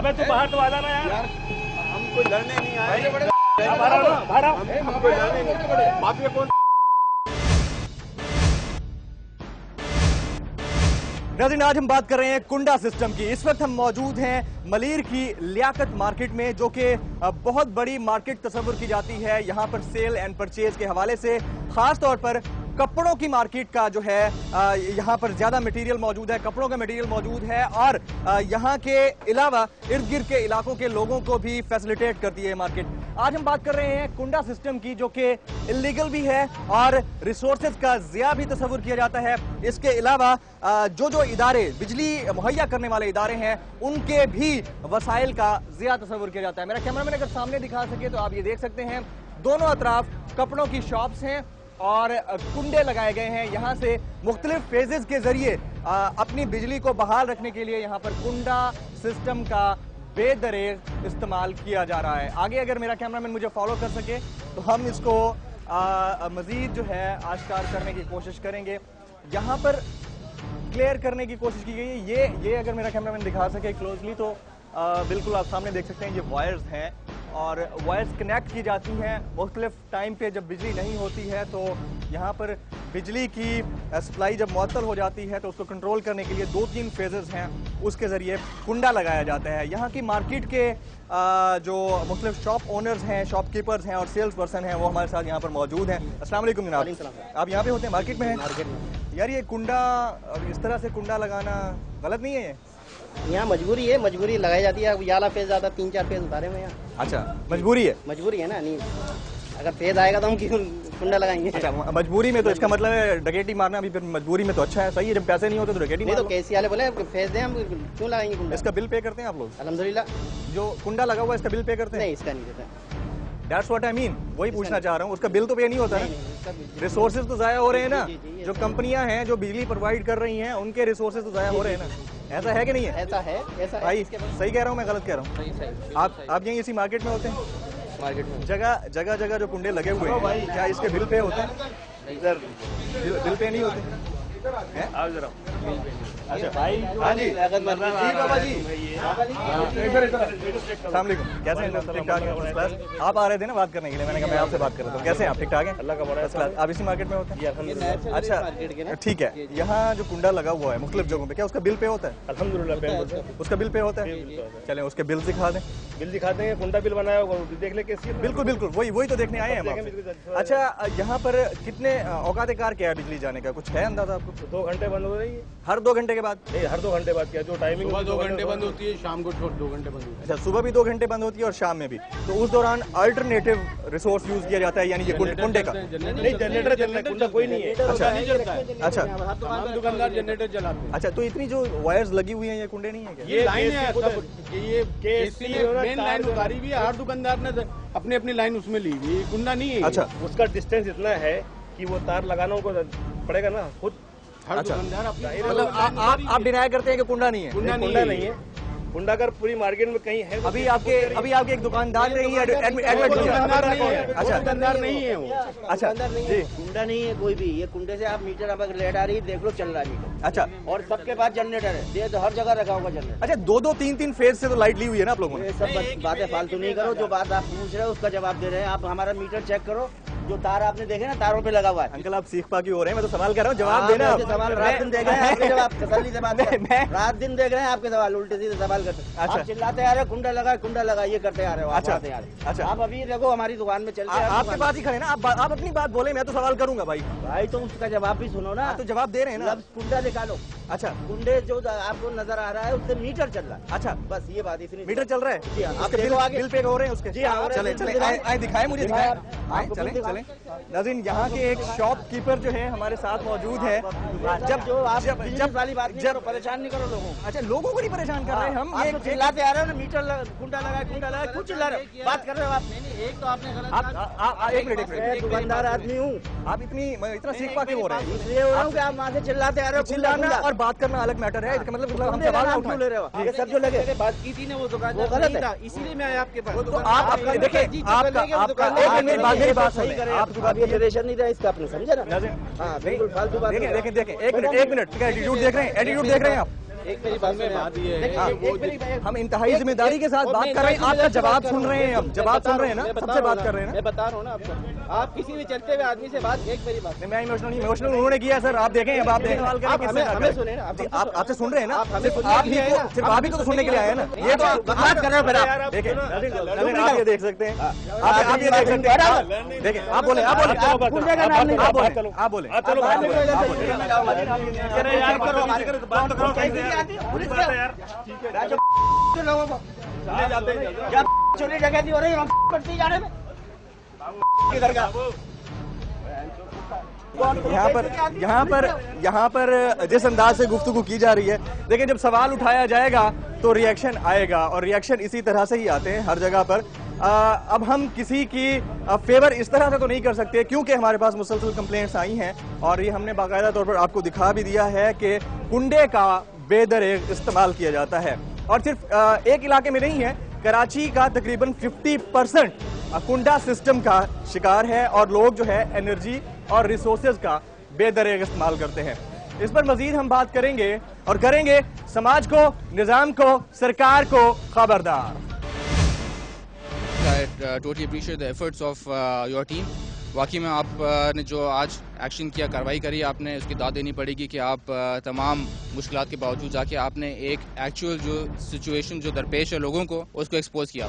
अबे तू बाहर तो आ जाना यार। हम कोई लड़ने नहीं आए। माफिया कौन? नाज़रीन, आज हम बात कर रहे हैं कुंडा सिस्टम की। इस वक्त हम मौजूद हैं मलीर की लियाकत मार्केट में, जो कि बहुत बड़ी मार्केट तस्वुर की जाती है। यहाँ पर सेल एंड परचेज के हवाले से खास तौर पर कपड़ों की मार्केट का जो है यहाँ पर ज्यादा मटेरियल मौजूद है, कपड़ों का मटेरियल मौजूद है, और यहाँ के अलावा इर्द गिर्द के इलाकों के लोगों को भी फैसिलिटेट करती है मार्केट। आज हम बात कर रहे हैं कुंडा सिस्टम की, जो कि इलीगल भी है और रिसोर्सेज का ज़िया भी तस्वुर किया जाता है। इसके अलावा जो इदारे बिजली मुहैया करने वाले इदारे हैं, उनके भी वसाइल का ज़िया तस्वुर किया जाता है। मेरा कैमरामैन अगर सामने दिखा सके तो आप ये देख सकते हैं, दोनों अतराफ कपड़ों की शॉप्स हैं और कुंडे लगाए गए हैं। यहाँ से मुख्तलिफ फेजेस के जरिए अपनी बिजली को बहाल रखने के लिए यहाँ पर कुंडा सिस्टम का बेदरेग इस्तेमाल किया जा रहा है। आगे अगर मेरा कैमरामैन मुझे फॉलो कर सके तो हम इसको मजीद जो है आश्कार करने की कोशिश करेंगे। यहाँ पर क्लियर करने की कोशिश की गई है। ये अगर मेरा कैमरामैन दिखा सके क्लोजली तो बिल्कुल आप सामने देख सकते हैं, ये वायर्स हैं और वायर्स कनेक्ट की जाती हैं। मुख्तलिफ टाइम पे जब बिजली नहीं होती है तो यहाँ पर बिजली की सप्लाई जब मुअत्तल हो जाती है तो उसको कंट्रोल करने के लिए 2-3 फेजेस हैं, उसके ज़रिए कुंडा लगाया जाता है। यहाँ की मार्केट के जो मुख्तलिफ शॉप ओनर्स हैं, शॉपकीपर्स हैं और सेल्स पर्सन हैं, वो हमारे साथ यहाँ पर मौजूद हैं। अस्सलाम वालेकुम जनाब, आप यहाँ पे होते हैं, मार्केट में हैं? मार्केट में। यार, ये कुंडा, इस तरह से कुंडा लगाना गलत नहीं है? यहाँ मजबूरी है, मजबूरी लगाई जाती है। अब याला फेज आता, 3-4 फेज उतारे हुए यहाँ। अच्छा, मजबूरी है? मजबूरी है ना, नहीं अगर फेज आएगा तो हम क्यों कुंडा लगाएंगे? अच्छा, मजबूरी में तो इसका मतलब है डकैती मारना भी फिर मजबूरी में तो अच्छा है, सही है। जब पैसे नहीं होते तो डकैती नहीं, तो केसी वाले बोले फेज दें, हम क्यों लगाएंगे कुंडा? इसका बिल पे करते हैं आप लोग? अल्हम्दुलिल्लाह। जो कुंडा लगा हुआ है इसका बिल पे करते हैं? नहीं, इसका नहीं देते। That's what I mean, वही पूछना चाह रहा हूँ। उसका बिल तो पे नहीं होता है? रिसोर्सेज तो जाया हो रहे हैं ना। जो कंपनियां हैं जो बिजली प्रोवाइड कर रही हैं, उनके रिसोर्सेज तो जाया हो रहे हैं ना। ऐसा है कि नहीं है? ऐसा है, ऐसा है। भाई सही कह रहा हूँ मैं, गलत कह रहा हूँ? आप यहीं इसी मार्केट में होते हैं? मार्केट में जगह जो कुंडे लगे हुए हैं, क्या इसके बिल पे होते हैं? बिल पे नहीं होते? आओ जरा। अच्छा भाई, हाँ जी बाबा जी, अस्सलाम वालेकुम, कैसे हैं? ठीक ठाक हैं? आप आ रहे थे ना बात करने के लिए, मैंने कहा मैं आपसे बात कर रहा हूँ। कैसे हैं आप? ठीक ठाक हैं? अल्लाह का बड़ा है। आप इसी मार्केट में होते हैं? अच्छा, ठीक है। यहाँ जो कुंडा लगा हुआ है मुख्तलिफ जगहों पे, क्या उसका बिल पे होता है? अल्हम्दुलिल्लाह उसका बिल पे होता है। चलें उसके बिल दिखा दें। बिल दिखाते हैं, कुंडा बिल बनाया होगा, देख ले कैसी है। बिल्कुल बिल्कुल, वही तो देखने आए हैं हम आपसे। अच्छा, यहाँ पर कितने औकात कार क्या है बिजली जाने का, कुछ है अंदाजा आपको? 2 घंटे बंद हो रही है। हर 2 घंटे के बाद? नहीं, हर 2 घंटे बाद क्या, जो टाइमिंग 2 घंटे बंद होती है, शाम को 2 घंटे बंद होती है। अच्छा, सुबह भी 2 घंटे बंद होती है और शाम में भी। तो उस दौरान अल्टरनेटिव रिसोर्स यूज किया जाता है, यानी ये कुंडे का? नहीं, जनरेटर चलता है, कुंडा कोई नहीं है। अच्छा, हम दुकानदार जनरेटर चलाते हैं। अच्छा, तो इतनी जो वायर्स लगी हुई हैं, ये कुंडे नहीं है क्या? ये लाइन है, ये मेन लाइन उतारी हुई है। हर दुकानदार ने अपनी अपनी लाइन उसमें ली हुई है, कुंडा नहीं है। अच्छा, उसका डिस्टेंस इतना है कि वो तार लगाना उनको पड़ेगा ना खुद। हर दुकानदार अपनी, मतलब आप डिनाई करते हैं कि कुंडा नहीं है? कुंडा नहीं है। कुंडा अगर पूरी मार्केट में कहीं है, अभी आपके एक दुकानदार ने ही एडमिट किया। दुकानदार नहीं है। अच्छा, दुकानदार नहीं है वो। अच्छा जी, कुंडा नहीं है कोई भी। ये कुंडे से आप मीटर अब लेट आ रही है, देख लो, चल रहा है मीटर। अच्छा, और सबके पास जनरेटर है, ये तो हर जगह रखा होगा जनरेटर। अच्छा, 2-3 फेज से तो लाइट ली हुई है ना आप लोगों ने? ये सब बातें फालतू नहीं करो। जो बात आप पूछ रहे हो उसका जवाब दे रहे हैं। आप हमारा मीटर चेक करो, जो तार आपने देखे ना, तारों पे लगा हुआ है। अंकल, आप सीख पा की हो रहे हैं, मैं तो सवाल कर रहा हूँ, जवाब देना। सवाल रात दिन देख रहे हैं आपके जवाब, तसल्ली से बात करें। रात दिन देख रहे हैं आपके सवाल, उल्टे सीधे सवाल करते हैं। आप चिल्लाते आ रहे, कुंडा लगा, ये करते आ रहे हो। अच्छा, आप अभी देखो हमारी दुकान में चलते हैं, आपके पास ही खड़े ना, आप अपनी बात बोले, मैं तो सवाल करूंगा भाई तो उसका जवाब भी सुनो ना। तो जवाब दे रहे हैं ना। कुंडा निकालो। अच्छा, कुंडे जो आपको नजर आ रहा है उससे मीटर चल रहा है। अच्छा, बस ये बात, इतनी मीटर चल रहा है। जी हाँ, आपके बिल पे हो रहे हैं उसके? जी हाँ, चले आए, दिखाए मुझे, दिखाए, चले। नाज़रीन, यहाँ के एक शॉपकीपर जो है हमारे साथ मौजूद है। जब वाली बात नहीं करो, परेशान नहीं करो लोगों। अच्छा, लोगों को नहीं परेशान कर रहे हैं हम। ये चिल्लाते आ रहे हो ना, मीटर कुंडा लगा, कुछ चिल्ला रहे हो, बात कर रहे हो आप। एक तो आपने गलत। एक मिनट, दुकानदार आदमी हूँ। आप इतना सीख पा के हो रहे हैं? इसलिए हो रहा हूँ कि आप वहाँ से चिल्लाते आ रहे हो। चिल्लाना और बात करना अलग मैटर है। इसका मतलब हम सवाल ना उठा ले रहे हो। ये सब जो लगे बात की थी ना, वो दुकानदार गलत है, इसीलिए मैं आपके पास। तो आप देखिए, आपका मेरी बात सही है। आप ये जनरेशन नहीं रहा इसका, आपने समझा ना? हाँ, बिल्कुल फालतू बात। देखें, एक मिनट, एटीट्यूड देख रहे हैं आप? एक मेरी बात सुनिए, हम इंतहाई जिम्मेदारी के साथ बात कर रहे हैं, आपका जवाब सुन रहे हैं, हम जवाब सुन रहे हैं ना, सबसे बात कर रहे हैं ना। मैं बता रहा हूँ ना आपको, आप किसी भी चलते हुए आदमी से बात, एक मेरी बात, मैं इमोशनल उन्होंने किया सर, आप देखें, अब आप देखें, हमें सुने ना, आप आपसे सुन रहे हैं ना, सिर्फ आप ही को तो सुनने के लिए आए हैं ना, ये तो बात कर रहे हो। फिर आप देखें, आप ये देख सकते हैं, आप ये देख सकते हैं, देखें, आप बोले, आप बोले, आप बोले, लोगों को चोरी डकैती हो रही है पड़ती जाने में, किधर का यहाँ पर जिस अंदाज से गुफ्तगू की जा रही है, देखिए जब सवाल उठाया जाएगा तो रिएक्शन आएगा, और रिएक्शन इसी तरह से ही आते हैं हर जगह पर। अब हम किसी की फेवर इस तरह से तो नहीं कर सकते, क्योंकि हमारे पास मुसलसल कंप्लेंट्स आई हैं, और ये हमने बाकायदा तौर पर आपको दिखा भी दिया है कि कुंडे का बेदरेग इस्तेमाल किया जाता है, और सिर्फ एक इलाके में नहीं है, कराची का तकरीबन 50% कुंडा सिस्टम का शिकार है, और लोग जो है एनर्जी और रिसोर्सेज का बेदरेग इस्तेमाल करते हैं। इस पर मजीद हम बात करेंगे, और करेंगे समाज को, निजाम को, सरकार को खबरदार। Totally appreciate the efforts of your team. वाकई में आपने जो आज एक्शन किया, कार्रवाई करी, आपने उसकी दाद देनी पड़ेगी कि आप तमाम मुश्किलात के बावजूद जाके आपने एक एक्चुअल जो सिचुएशन जो दरपेश है लोगों को, उसको एक्सपोज किया।